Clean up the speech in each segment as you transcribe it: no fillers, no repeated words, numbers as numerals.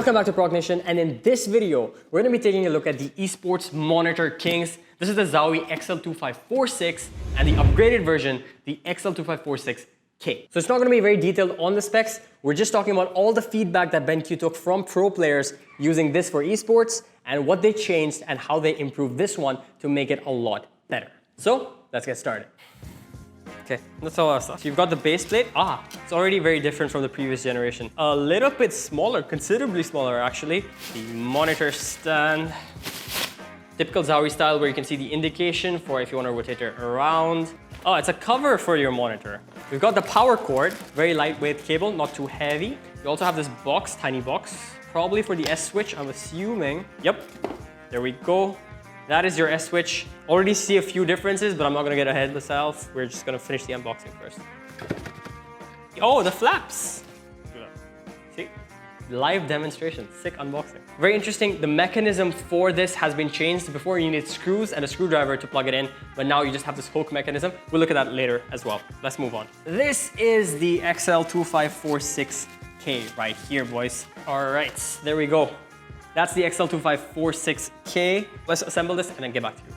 Welcome back to Prog Nation, and in this video, we're going to be taking a look at the esports monitor kings. This is the ZOWIE XL2546 and the upgraded version, the XL2546K. So it's not going to be very detailed on the specs. We're just talking about all the feedback that BenQ took from pro players using this for esports and what they changed and how they improved this one to make it a lot better. So let's get started. Okay, that's all our stuff. So you've got the base plate. It's already very different from the previous generation. A little bit smaller, considerably smaller actually. The monitor stand. Typical ZOWIE style where you can see the indication for if you want to rotate it around. Oh, it's a cover for your monitor. We've got the power cord, very lightweight cable, not too heavy. You also have this box, tiny box, probably for the S switch, I'm assuming. Yep, there we go. That is your S switch. Already see a few differences, but I'm not gonna get ahead of myself. We're just gonna finish the unboxing first. Oh, the flaps. See? Live demonstration, sick unboxing. Very interesting, the mechanism for this has been changed. Before you needed screws and a screwdriver to plug it in, but now you just have this hook mechanism. We'll look at that later as well. Let's move on. This is the XL2546K right here, boys. All right, there we go. That's the XL2546K. Let's assemble this and then get back to you.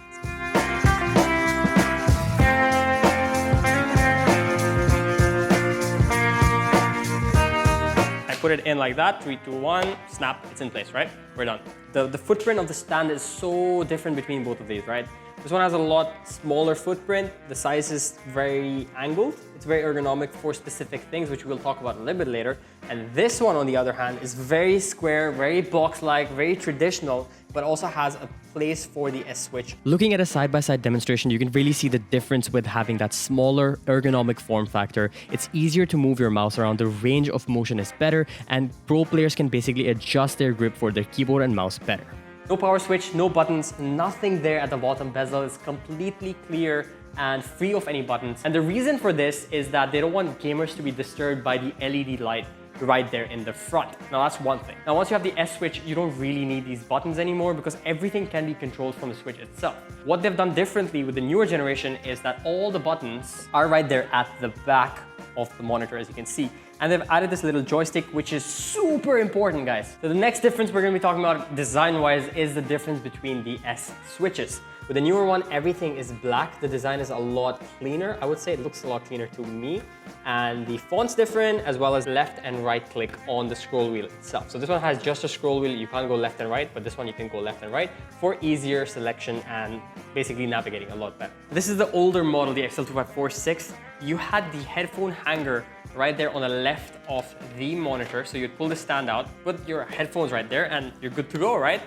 I put it in like that, 3, 2, 1, snap, it's in place, right? We're done. The footprint of the stand is so different between both of these, right? This one has a lot smaller footprint. The size is very angled. It's very ergonomic for specific things, which we'll talk about a little bit later. And this one, on the other hand, is very square, very box-like, very traditional, but also has a place for the S switch. Looking at a side-by-side demonstration, you can really see the difference with having that smaller ergonomic form factor. It's easier to move your mouse around, the range of motion is better, and pro players can basically adjust their grip for their keyboard and mouse better. No power switch, no buttons, nothing there at the bottom. Bezel is completely clear and free of any buttons. And the reason for this is that they don't want gamers to be disturbed by the LED light right there in the front. Now that's one thing. Now once you have the S switch, you don't really need these buttons anymore because everything can be controlled from the switch itself. What they've done differently with the newer generation is that all the buttons are right there at the back of the monitor, as you can see. And they've added this little joystick, which is super important, guys. So the next difference we're gonna be talking about design-wise is the difference between the S switches. With the newer one, everything is black. The design is a lot cleaner. I would say it looks a lot cleaner to me. And the font's different, as well as left and right click on the scroll wheel itself. So this one has just a scroll wheel. You can't go left and right, but this one you can go left and right for easier selection and basically navigating a lot better. This is the older model, the XL2546. You had the headphone hanger right there on the left of the monitor. So you'd pull the stand out, put your headphones right there, and you're good to go, right?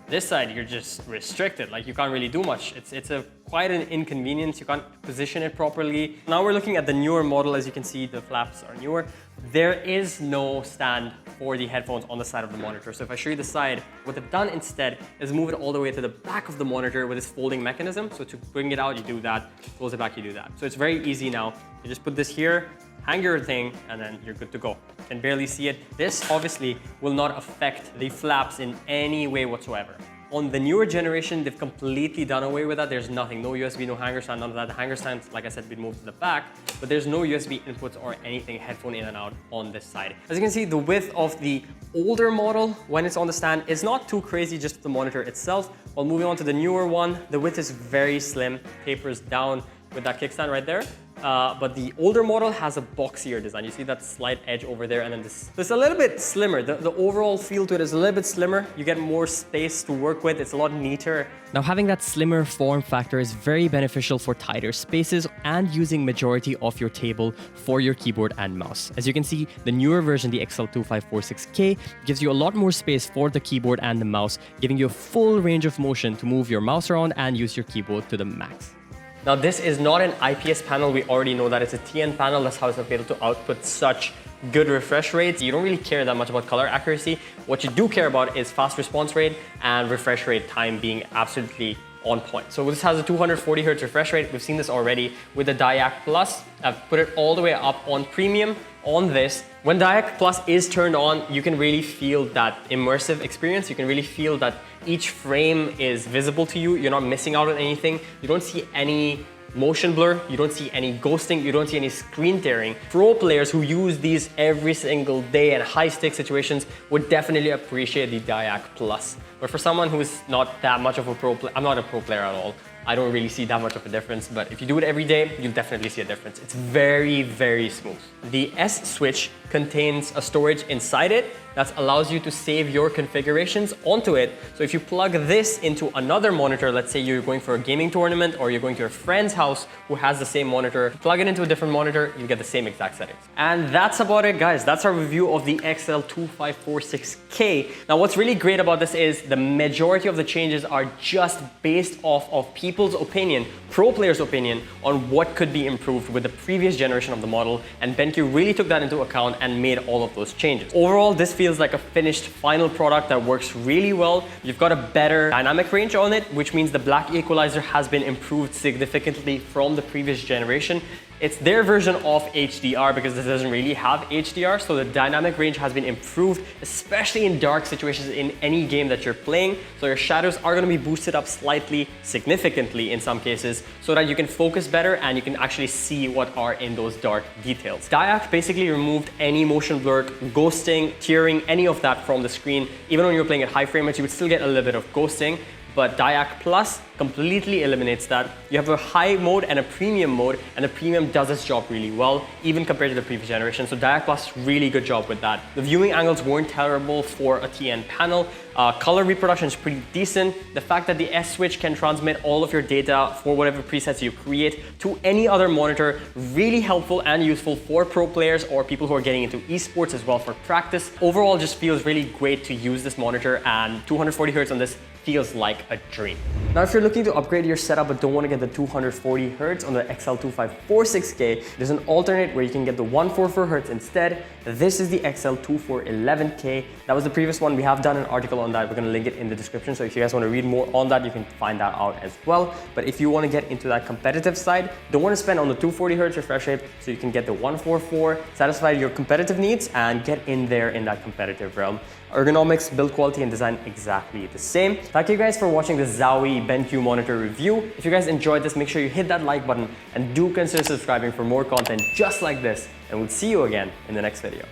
This side, you're just restricted. Like you can't really do much. It's quite an inconvenience. You can't position it properly. Now we're looking at the newer model. As you can see, the flaps are newer. There is no stand for the headphones on the side of the monitor. So if I show you the side, what they've done instead is move it all the way to the back of the monitor with this folding mechanism. So to bring it out, you do that. Close it back, you do that. So it's very easy now. You just put this here, hang your thing, and then you're good to go. You can barely see it. This obviously will not affect the flaps in any way whatsoever. On the newer generation, they've completely done away with that. There's nothing, no USB, no hanger stand, none of that. The hanger stand, like I said, been moved to the back, but there's no USB inputs or anything headphone in and out on this side. As you can see, the width of the older model when it's on the stand is not too crazy, just the monitor itself. While moving on to the newer one, the width is very slim, tapers down with that kickstand right there. But the older model has a boxier design. You see that slight edge over there, and then this is a little bit slimmer. The overall feel to it is a little bit slimmer. You get more space to work with. It's a lot neater. Now having that slimmer form factor is very beneficial for tighter spaces and using majority of your table for your keyboard and mouse. As you can see, the newer version, the XL2546K, gives you a lot more space for the keyboard and the mouse, giving you a full range of motion to move your mouse around and use your keyboard to the max. Now this is not an IPS panel, we already know that. It's a TN panel, that's how it's able to output such good refresh rates. You don't really care that much about color accuracy. What you do care about is fast response rate and refresh rate time being absolutely on point. So this has a 240 Hz refresh rate. We've seen this already with the DyAC Plus. I've put it all the way up on premium on this. When DyAC Plus is turned on, you can really feel that immersive experience. You can really feel that each frame is visible to you. You're not missing out on anything. You don't see any motion blur, you don't see any ghosting, you don't see any screen tearing. Pro players who use these every single day in high-stake situations would definitely appreciate the DyAC Plus. But for someone who's not that much of a pro player, I'm not a pro player at all, I don't really see that much of a difference, but if you do it every day, you'll definitely see a difference. It's very, very smooth. The S switch contains a storage inside it that allows you to save your configurations onto it. So if you plug this into another monitor, let's say you're going for a gaming tournament or you're going to your friend's house who has the same monitor, plug it into a different monitor, you get the same exact settings. And that's about it, guys. That's our review of the XL2546K. Now, what's really great about this is the majority of the changes are just based off of people's opinion, pro players' opinion, on what could be improved with the previous generation of the model. And BenQ really took that into account and made all of those changes. Overall, this feels like a finished final product that works really well. You've got a better dynamic range on it, which means the black equalizer has been improved significantly from the previous generation. It's their version of HDR because this doesn't really have HDR, so the dynamic range has been improved, especially in dark situations in any game that you're playing. So your shadows are going to be boosted up slightly, significantly in some cases, so that you can focus better and you can actually see what are in those dark details. DyAC basically removed any motion blur, ghosting, tearing, any of that from the screen. Even when you're playing at high frame rates, you would still get a little bit of ghosting. But DyAC Plus completely eliminates that. You have a high mode and a premium mode, and the premium does its job really well, even compared to the previous generation. So DyAC Plus, really good job with that. The viewing angles weren't terrible for a TN panel. Color reproduction is pretty decent. The fact that the S switch can transmit all of your data for whatever presets you create to any other monitor, really helpful and useful for pro players or people who are getting into esports as well for practice. Overall, just feels really great to use this monitor, and 240 Hz on this feels like a dream. Now, if you're looking to upgrade your setup but don't want to get the 240 Hz on the XL2546K, there's an alternate where you can get the 144 Hz instead. This is the XL2411K. That was the previous one. We have done an article on that. We're going to link it in the description. So if you guys want to read more on that, you can find that out as well. But if you want to get into that competitive side, don't want to spend on the 240 Hz refresh rate, so you can get the 144, satisfy your competitive needs, and get in there in that competitive realm. Ergonomics, build quality, and design exactly the same. Thank you guys for watching the ZOWIE BenQ monitor review. If you guys enjoyed this, make sure you hit that like button and do consider subscribing for more content just like this. And we'll see you again in the next video.